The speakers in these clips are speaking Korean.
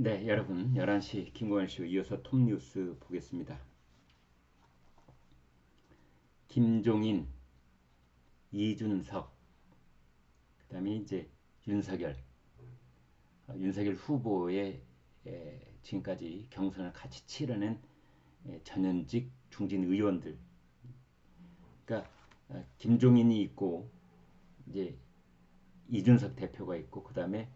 네, 여러분 11시 김건일쇼 이어서 톱뉴스 보겠습니다. 김종인, 이준석, 그 다음에 이제 윤석열, 윤석열 후보의 지금까지 경선을 같이 치러낸 전현직 중진 의원들. 그러니까 김종인이 있고 이제 이준석 대표가 있고 그 다음에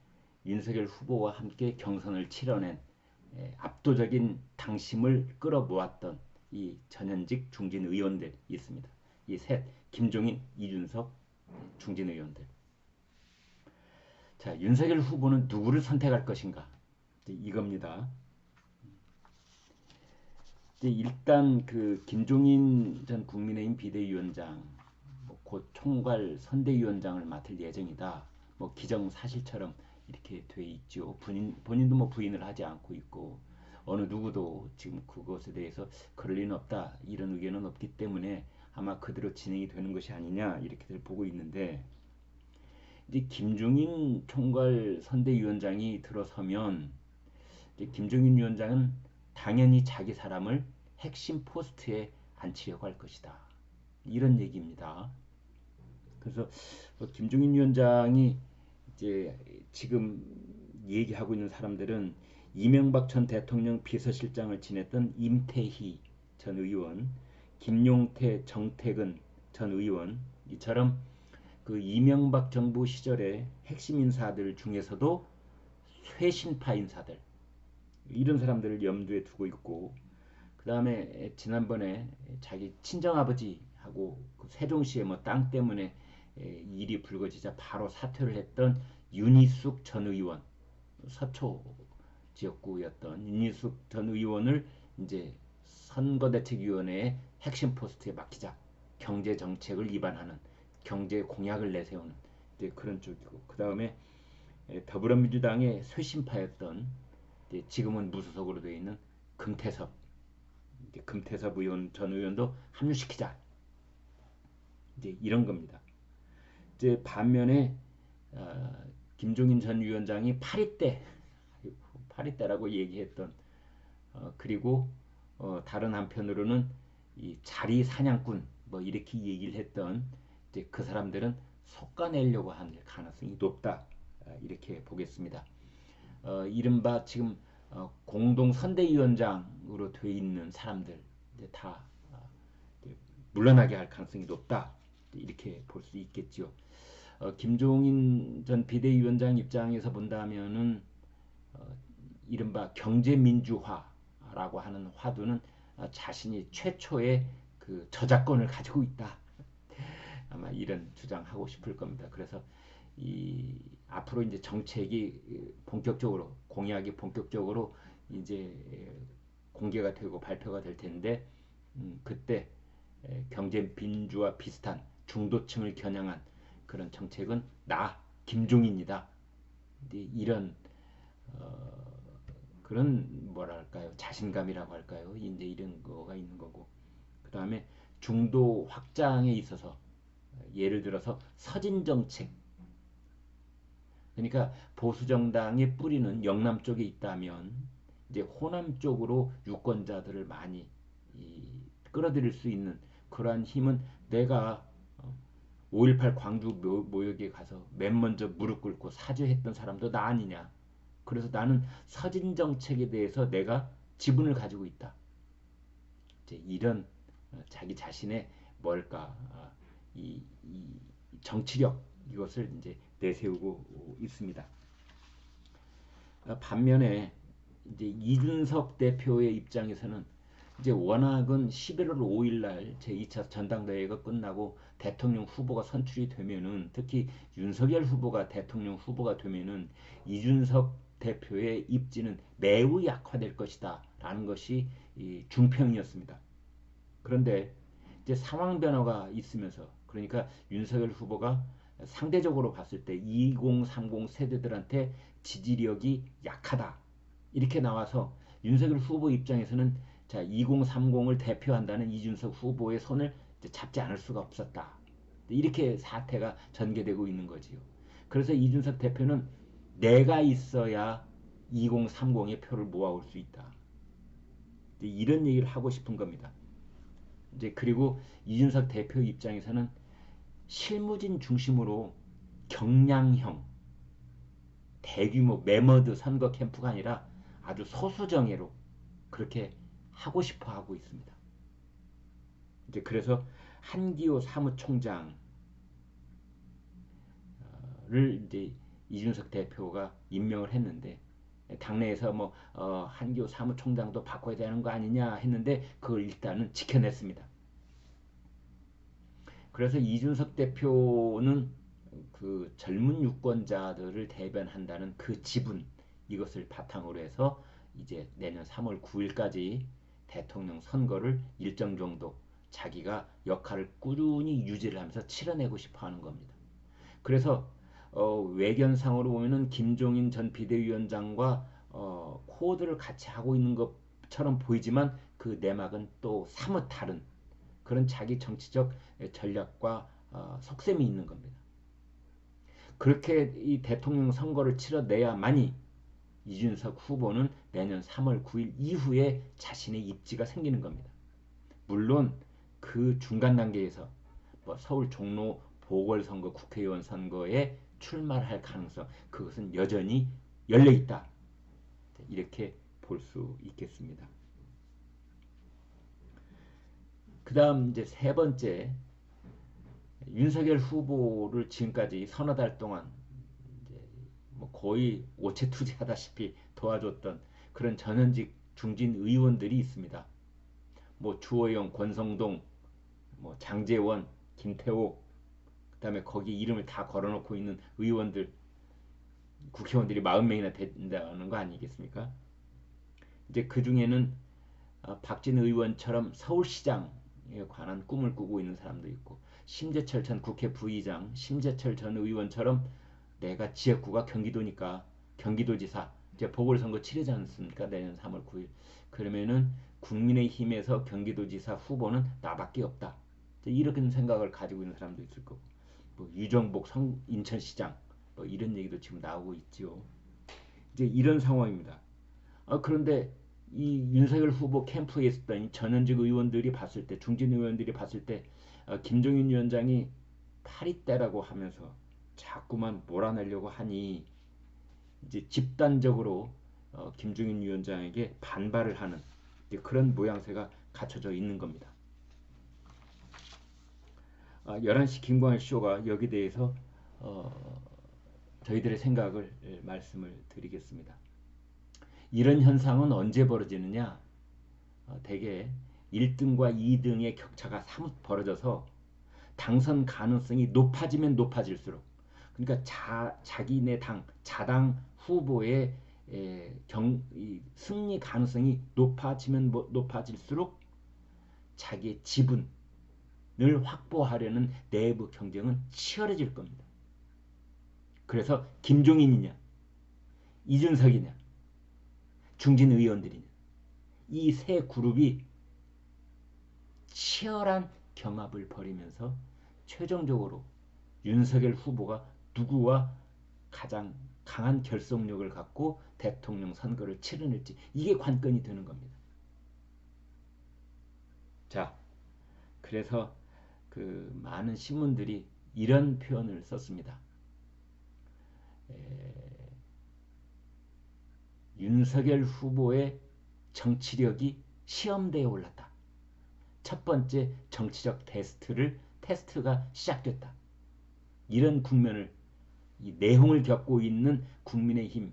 윤석열 후보와 함께 경선을 치러낸 압도적인 당심을 끌어모았던 이 전현직 중진 의원들이 있습니다. 이 셋, 김종인, 이준석 중진 의원들. 자, 윤석열 후보는 누구를 선택할 것인가? 이겁니다. 일단 그 김종인 전 국민의힘 비대위원장, 곧 총괄 선대위원장을 맡을 예정이다. 기정사실처럼 이렇게 돼 있죠. 본인도 부인을 하지 않고 있고 어느 누구도 지금 그것에 대해서 그럴 리는 없다 이런 의견은 없기 때문에 아마 그대로 진행이 되는 것이 아니냐 이렇게들 보고 있는데 이제 김종인 총괄 선대위원장이 들어서면 이제 김종인 위원장은 당연히 자기 사람을 핵심 포스트에 앉히려고 할 것이다. 이런 얘기입니다. 그래서 김종인 위원장이 이제 지금 얘기하고 있는 사람들은 이명박 전 대통령 비서실장을 지냈던 임태희 전 의원, 김용태, 정태근 전 의원 이처럼 그 이명박 정부 시절의 핵심 인사들 중에서도 쇄신파 인사들 이런 사람들을 염두에 두고 있고 그 다음에 지난번에 자기 친정아버지하고 그 세종시의 땅 때문에 일이 불거지자 바로 사퇴를 했던 윤희숙 전 의원, 서초 지역구였던 윤희숙 전 의원을 이제 선거대책위원회의 핵심 포스트에 맡기자. 경제 정책을 위반하는 경제 공약을 내세우는 그런 쪽이고 그 다음에 더불어민주당의 쇄신파였던 지금은 무소속으로 되어 있는 금태섭 금태섭 의원 전 의원도 합류시키자. 이제 이런 겁니다. 이제 반면에 김종인 전 위원장이 파리떼라고 얘기했던 그리고 다른 한편으로는 이 자리 사냥꾼 이렇게 얘기를 했던 이제 그 사람들은 솎아내려고 할 가능성이 높다. 이렇게 보겠습니다. 이른바 지금 공동 선대위원장으로 돼 있는 사람들 이제 다 이제 물러나게 할 가능성이 높다. 이렇게 볼 수 있겠죠. 김종인 전 비대위원장 입장에서 본다면은 이른바 경제민주화라고 하는 화두는 자신이 최초의 그 저작권을 가지고 있다. 아마 이런 주장하고 싶을 겁니다. 그래서 이 앞으로 이제 정책이 본격적으로 공약이 본격적으로 이제 공개가 되고 발표가 될 텐데 그때 경제 빈주와 비슷한 중도층을 겨냥한 그런 정책은 나 김종인이다. 이런 그런 뭐랄까요 자신감이라고 할까요 이제 이런 거가 있는 거고 그 다음에 중도 확장에 있어서 예를 들어서 서진 정책 그러니까 보수 정당의 뿌리는 영남 쪽에 있다면 이제 호남 쪽으로 유권자들을 많이 끌어들일 수 있는 그러한 힘은 내가 5.18 광주 모욕에 가서 맨 먼저 무릎 꿇고 사죄했던 사람도 나 아니냐. 그래서 나는 서진 정책에 대해서 내가 지분을 가지고 있다. 이제 이런 자기 자신의 뭘까 이 정치력 이것을 이제 내세우고 있습니다. 반면에 이제 이준석 대표의 입장에서는 이제 워낙은 11월 5일 날 제2차 전당대회가 끝나고 대통령 후보가 선출이 되면은 특히 윤석열 후보가 대통령 후보가 되면은 이준석 대표의 입지는 매우 약화될 것이다 라는 것이 이 중평이었습니다. 그런데 이제 상황 변화가 있으면서 그러니까 윤석열 후보가 상대적으로 봤을 때 2030 세대들한테 지지력이 약하다. 이렇게 나와서 윤석열 후보 입장에서는 자, 2030을 대표한다는 이준석 후보의 손을 잡지 않을 수가 없었다. 이렇게 사태가 전개되고 있는 거지요. 그래서 이준석 대표는 내가 있어야 2030의 표를 모아올 수 있다. 이런 얘기를 하고 싶은 겁니다. 이제 그리고 이준석 대표 입장에서는 실무진 중심으로 경량형 대규모 매머드 선거 캠프가 아니라 아주 소수정예로 그렇게 하고 싶어 하고 있습니다. 이제 그래서 한기호 사무총장을 이제 이준석 대표가 임명을 했는데 당내에서 뭐 한기호 사무총장도 바꿔야 되는 거 아니냐 했는데 그걸 일단은 지켜냈습니다. 그래서 이준석 대표는 그 젊은 유권자들을 대변한다는 그 지분 이것을 바탕으로 해서 이제 내년 3월 9일까지 대통령 선거를 일정 정도 자기가 역할을 꾸준히 유지를 하면서 치러내고 싶어 하는 겁니다. 그래서 외견상으로 보면은 김종인 전 비대위원장과 코드를 같이 하고 있는 것처럼 보이지만 그 내막은 또 사뭇 다른 그런 자기 정치적 전략과 속셈이 있는 겁니다. 그렇게 이 대통령 선거를 치러내야만이 이준석 후보는 내년 3월 9일 이후에 자신의 입지가 생기는 겁니다. 물론 그 중간 단계에서 뭐 서울 종로 보궐선거 국회의원 선거에 출마를 할 가능성 그것은 여전히 열려있다. 이렇게 볼 수 있겠습니다. 그 다음 이제 세 번째 윤석열 후보를 지금까지 서너 달 동안 이제 뭐 거의 오체투지하다시피 도와줬던 그런 전현직 중진 의원들이 있습니다. 뭐 주호영, 권성동, 뭐 장제원, 김태호, 그다음에 거기 이름을 다 걸어놓고 있는 의원들, 국회의원들이 40명이나 된다는 거 아니겠습니까? 이제 그 중에는 박진 의원처럼 서울시장에 관한 꿈을 꾸고 있는 사람도 있고 심재철 전 국회 부의장, 심재철 전 의원처럼 내가 지역구가 경기도니까 경기도지사 이제 보궐선거 치르지 않습니까? 내년 3월 9일. 그러면은 국민의힘에서 경기도지사 후보는 나밖에 없다. 이렇게 생각을 가지고 있는 사람도 있을 거고 뭐 유정복 인천시장 뭐 이런 얘기도 지금 나오고 있죠. 이제 이런 상황입니다. 그런데 이 윤석열 후보 캠프에 있었던 전현직 의원들이 봤을 때 중진 의원들이 봤을 때 김종인 위원장이 파리떼라고 하면서 자꾸만 몰아내려고 하니 이제 집단적으로 김종인 위원장에게 반발을 하는 그런 모양새가 갖춰져 있는 겁니다. 11시 김광일 쇼가 여기 대해서 저희들의 생각을 말씀을 드리겠습니다. 이런 현상은 언제 벌어지느냐? 대개 1등과 2등의 격차가 사뭇 벌어져서 당선 가능성이 높아지면 높아질수록 그러니까 자기네 당 자당 후보의 승리 가능성이 높아지면 높아질수록 자기의 지분을 확보하려는 내부 경쟁은 치열해질 겁니다. 그래서 김종인이냐 이준석이냐 중진 의원들이냐 이 세 그룹이 치열한 경합을 벌이면서 최종적으로 윤석열 후보가 누구와 가장 강한 결속력을 갖고 대통령 선거를 치러낼지 이게 관건이 되는 겁니다. 자, 그래서 그 많은 신문들이 이런 표현을 썼습니다. 윤석열 후보의 정치력이 시험대에 올랐다. 첫 번째 정치적 테스트가 시작됐다. 이런 국면을 이 내홍을 겪고 있는 국민의힘의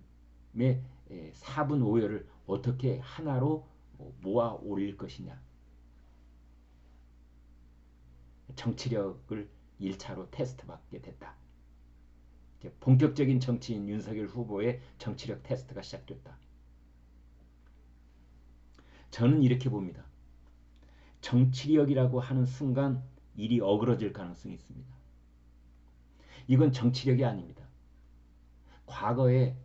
4분 5열을 어떻게 하나로 모아 올릴 것이냐. 정치력을 1차로 테스트받게 됐다. 본격적인 정치인 윤석열 후보의 정치력 테스트가 시작됐다. 저는 이렇게 봅니다. 정치력이라고 하는 순간 일이 어그러질 가능성이 있습니다. 이건 정치력이 아닙니다. 과거에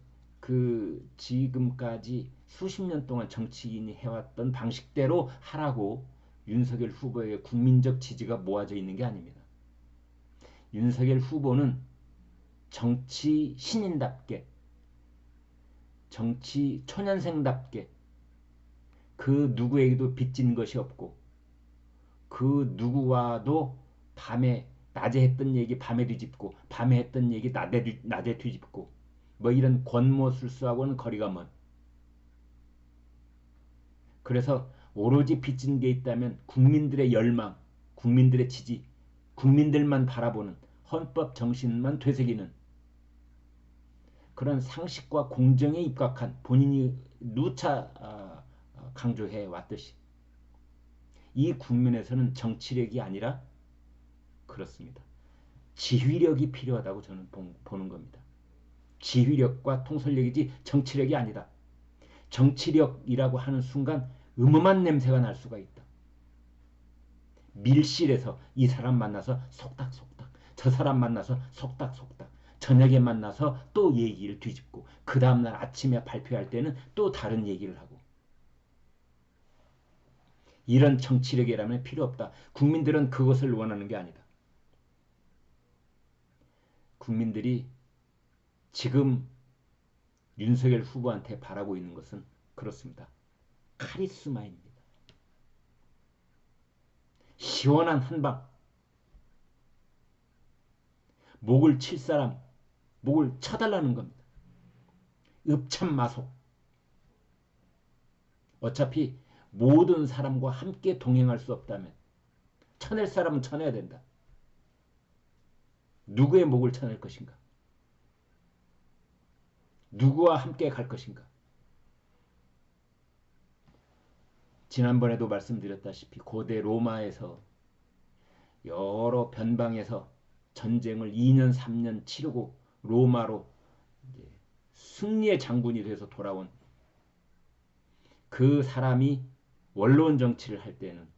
그 지금까지 수십 년 동안 정치인이 해왔던 방식대로 하라고 윤석열 후보의 국민적 지지가 모아져 있는 게 아닙니다. 윤석열 후보는 정치 신인답게 정치 초년생답게 그 누구에게도 빚진 것이 없고 그 누구와도 낮에 했던 얘기 밤에 뒤집고 밤에 했던 얘기 낮에 뒤집고 뭐 이런 권모술수하고는 거리가 먼, 그래서 오로지 빚진 게 있다면 국민들의 열망, 국민들의 지지, 국민들만 바라보는 헌법 정신만 되새기는 그런 상식과 공정에 입각한, 본인이 누차 강조해 왔듯이 이 국면에서는 정치력이 아니라 그렇습니다. 지휘력이 필요하다고 저는 보는 겁니다. 지휘력과 통솔력이지 정치력이 아니다. 정치력이라고 하는 순간 음험한 냄새가 날 수가 있다. 밀실에서 이 사람 만나서 속닥속닥, 저 사람 만나서 속닥속닥, 저녁에 만나서 또 얘기를 뒤집고 그 다음날 아침에 발표할 때는 또 다른 얘기를 하고, 이런 정치력이라면 필요 없다. 국민들은 그것을 원하는 게 아니다. 국민들이 지금 윤석열 후보한테 바라고 있는 것은 그렇습니다. 카리스마입니다. 시원한 한방, 목을 칠 사람 목을 쳐달라는 겁니다. 읍참마속. 어차피 모든 사람과 함께 동행할 수 없다면 쳐낼 사람은 쳐내야 된다. 누구의 목을 쳐낼 것인가? 누구와 함께 갈 것인가? 지난번에도 말씀드렸다시피 고대 로마에서 여러 변방에서 전쟁을 2년 3년 치르고 로마로 승리의 장군이 돼서 돌아온 그 사람이 원로원 정치를 할 때는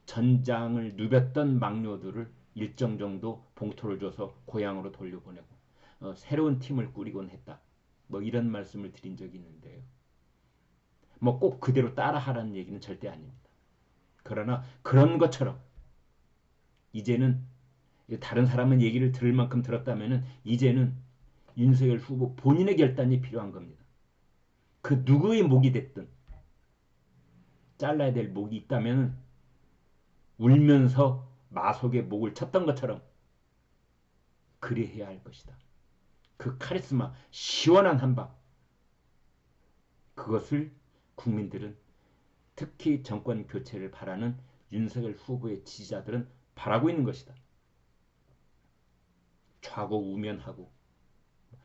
전장을 누볐던 망료들을 일정 정도 봉토를 줘서 고향으로 돌려보내고 새로운 팀을 꾸리곤 했다. 뭐 이런 말씀을 드린 적이 있는데요. 뭐 꼭 그대로 따라하라는 얘기는 절대 아닙니다. 그러나 그런 것처럼 이제는 다른 사람은 얘기를 들을 만큼 들었다면 이제는 윤석열 후보 본인의 결단이 필요한 겁니다. 그 누구의 목이 됐든 잘라야 될 목이 있다면 울면서 마속에 목을 쳤던 것처럼 그리해야 할 것이다. 그 카리스마, 시원한 한방, 그것을 국민들은, 특히 정권 교체를 바라는 윤석열 후보의 지지자들은 바라고 있는 것이다. 좌고우면하고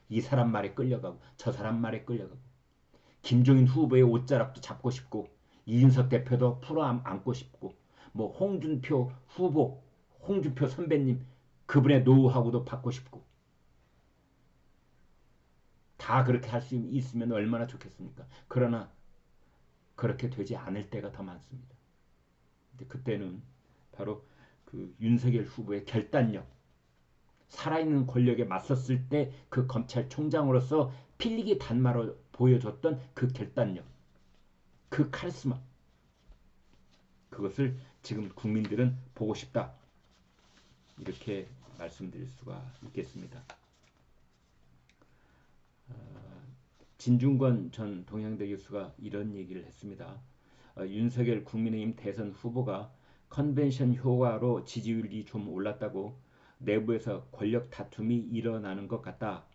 이 사람 말에 끌려가고 저 사람 말에 끌려가고 김종인 후보의 옷자락도 잡고 싶고 이준석 대표도 풀어 안고 싶고 뭐 홍준표 후보, 홍준표 선배님 그분의 노후하고도 받고 싶고 다 그렇게 할 수 있으면 얼마나 좋겠습니까? 그러나 그렇게 되지 않을 때가 더 많습니다. 근데 그때는 바로 그 윤석열 후보의 결단력, 살아있는 권력에 맞섰을 때 그 검찰총장으로서 필리기 단마로 보여줬던 그 결단력, 그 카리스마, 그것을 지금 국민들은 보고 싶다. 이렇게 말씀드릴 수가 있겠습니다. 진중권 전 동양대 교수가 이런 얘기를 했습니다. 윤석열 국민의힘 대선 후보가 컨벤션 효과로 지지율이 좀 올랐다고 내부에서 권력 다툼이 일어나는 것 같다.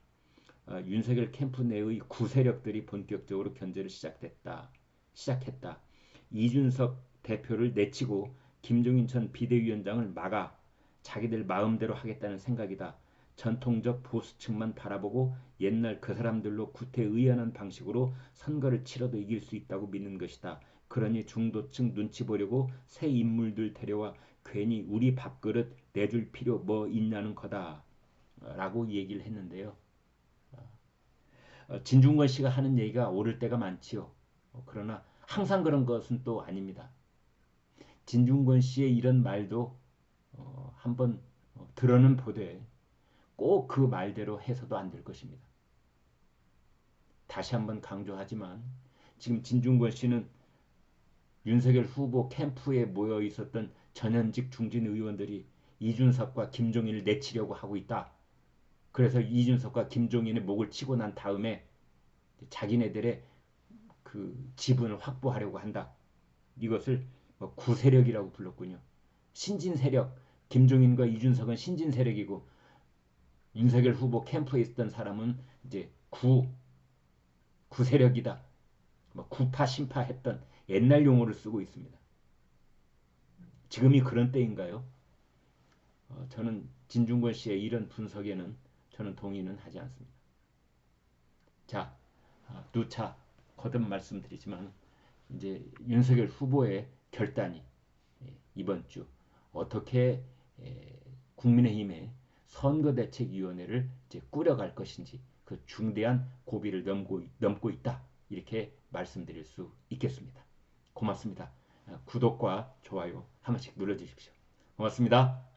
윤석열 캠프 내의 구세력들이 본격적으로 견제를 시작했다. 이준석 대표를 내치고 김종인 전 비대위원장을 막아 자기들 마음대로 하겠다는 생각이다. 전통적 보수층만 바라보고 옛날 그 사람들로 구태의연한 방식으로 선거를 치러도 이길 수 있다고 믿는 것이다. 그러니 중도층 눈치 보려고 새 인물들 데려와 괜히 우리 밥그릇 내줄 필요 뭐 있냐는 거다. 라고 얘기를 했는데요. 진중권 씨가 하는 얘기가 옳을 때가 많지요. 그러나 항상 그런 것은 또 아닙니다. 진중권 씨의 이런 말도 한번 들어는 보되 꼭 그 말대로 해서도 안 될 것입니다. 다시 한번 강조하지만 지금 진중권 씨는 윤석열 후보 캠프에 모여 있었던 전현직 중진 의원들이 이준석과 김종인을 내치려고 하고 있다. 그래서 이준석과 김종인의 목을 치고 난 다음에 자기네들의 그 지분을 확보하려고 한다. 이것을 뭐 구세력이라고 불렀군요. 신진 세력, 김종인과 이준석은 신진 세력이고 윤석열 후보 캠프에 있던 사람은 이제 구세력이다. 뭐 구파 신파 했던 옛날 용어를 쓰고 있습니다. 지금이 그런 때인가요? 저는 진중권 씨의 이런 분석에는 저는 동의는 하지 않습니다. 자, 누차 거듭 말씀드리지만 이제 윤석열 후보의 결단이 이번 주 어떻게 국민의힘의 선거대책위원회를 이제 꾸려갈 것인지 그 중대한 고비를 넘고 있다. 이렇게 말씀드릴 수 있겠습니다. 고맙습니다. 구독과 좋아요 한 번씩 눌러주십시오. 고맙습니다.